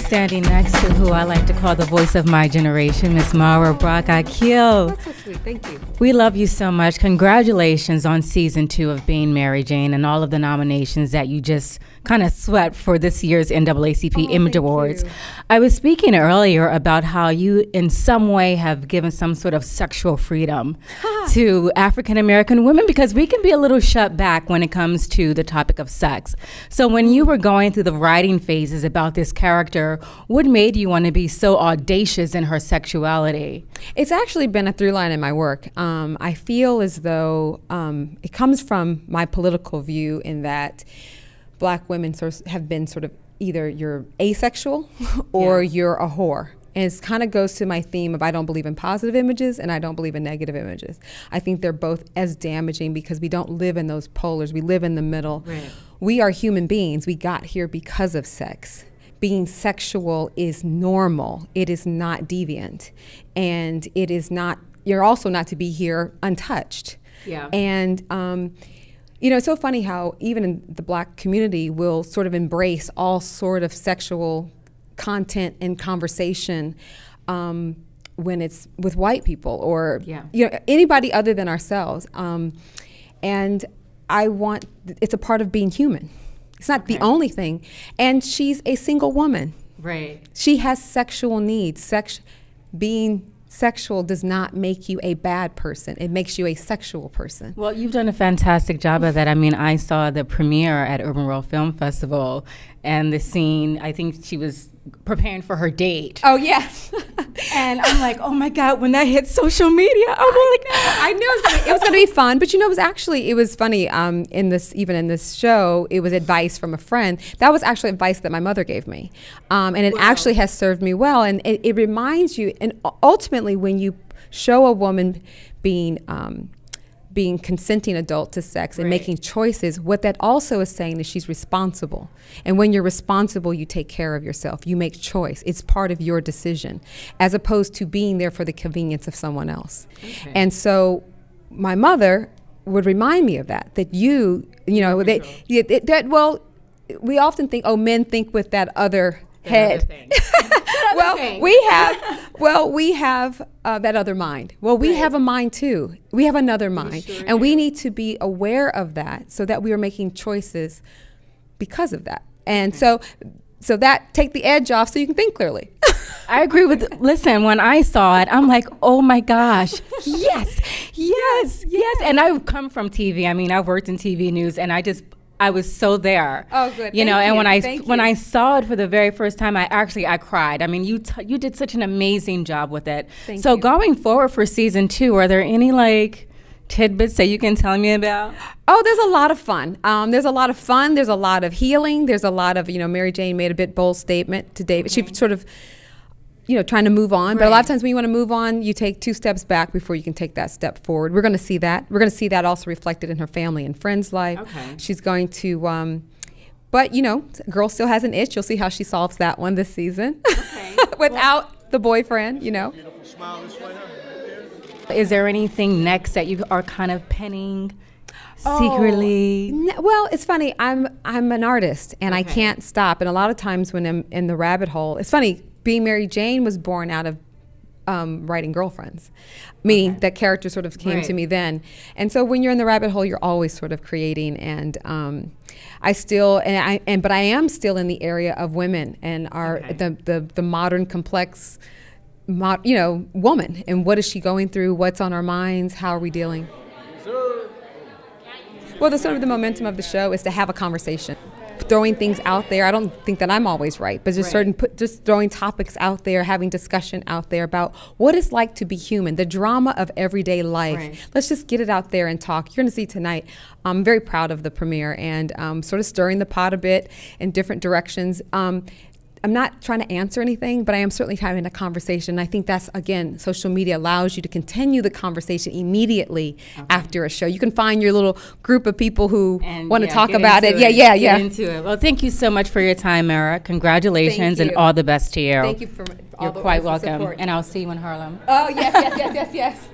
standing next to who I like to call the voice of my generation, Miss Mara Brock Akil. That's so sweet. Thank you. We love you so much. Congratulations on season 2 of Being Mary Jane and all of the nominations that you just kind of swept for this year's NAACP Image Awards. You. I was speaking earlier about how you in some way have given some sort of sexual freedom to African American women, because we can be a little shut back when it comes to the topic of sex. So when you were going through the writing phases about this character, what made you want to be so audacious in her sexuality? It's actually been a through line in my work. I feel as though it comes from my political view in that Black women have been sort of either you're asexual or you're a whore. And it kind of goes to my theme of I don't believe in positive images and I don't believe in negative images. I think they're both as damaging because we don't live in those polars. We live in the middle. Right. We are human beings. We got here because of sex. Being sexual is normal. It is not deviant. And it is not, you're also not to be here untouched. Yeah. And, you know, it's so funny how even in the Black community will sort of embrace all sort of sexual content and conversation when it's with white people or you know, anybody other than ourselves. And I want, it's a part of being human. It's not the only thing. And she's a single woman. Right. She has sexual needs. Being sexual does not make you a bad person. It makes you a sexual person. Well, you've done a fantastic job of that. I mean, I saw the premiere at Urban World Film Festival and the scene, I think she was preparing for her date. Oh, yes. And I'm like, oh my God, when that hit social media, I knew it was going to be fun. But you know, it was funny, in this show, it was advice from a friend. That was actually advice that my mother gave me. And it actually has served me well. And it reminds you, and ultimately when you show a woman being consenting adult to sex and making choices, what that also is saying is she's responsible. And when you're responsible, you take care of yourself. You make choice. It's part of your decision, as opposed to being there for the convenience of someone else. Okay. And so my mother would remind me of that you know, well, we often think, oh, men think with that other head. We have that other mind. Well, we have a mind too. We have another mind, and we need to be aware of that so that we are making choices because of that. And so that take the edge off so you can think clearly. I agree with, listen, when I saw it, I'm like, oh my gosh, yes. And I've come from TV. I mean, I've worked in TV news, and I was so there. Oh, good. You know, and when I saw it for the very first time, I cried. I mean, you did such an amazing job with it. Thank you. Going forward for season 2, are there any like tidbits that you can tell me about? Oh, there's a lot of fun. There's a lot of fun. There's a lot of healing. There's a lot of, you know, Mary Jane made a bit bold statement to David. She sort of, you know, trying to move on. But a lot of times when you want to move on, you take 2 steps back before you can take that step forward. We're going to see that. We're going to see that also reflected in her family and friends' life. Okay. She's going to, but, you know, girl still has an itch. You'll see how she solves that one this season. Okay. Without the boyfriend, you know. Is there anything next that you are kind of penning secretly? Well, it's funny. I'm an artist, and I can't stop. And a lot of times when I'm in the rabbit hole, it's funny. Being Mary Jane was born out of writing Girlfriends, meaning that character sort of came to me then. And so when you're in the rabbit hole, you're always sort of creating. And I am still in the area of women and the modern complex, you know, woman. And what is she going through? What's on our minds? How are we dealing? Well, the sort of the momentum of the show is to have a conversation. Throwing things out there. I don't think that I'm always right, but just just throwing topics out there, having discussion out there about what it's like to be human, the drama of everyday life. Let's just get it out there and talk. You're going to see tonight. I'm very proud of the premiere and sort of stirring the pot a bit in different directions. I'm not trying to answer anything, but I am certainly having a conversation. I think that's, again, social media allows you to continue the conversation immediately after a show. You can find your little group of people who want to talk about it. Get into it. Well, thank you so much for your time, Mara. Congratulations and all the best to you. Thank you for all You're quite welcome. Support. And I'll see you in Harlem. Oh, yes.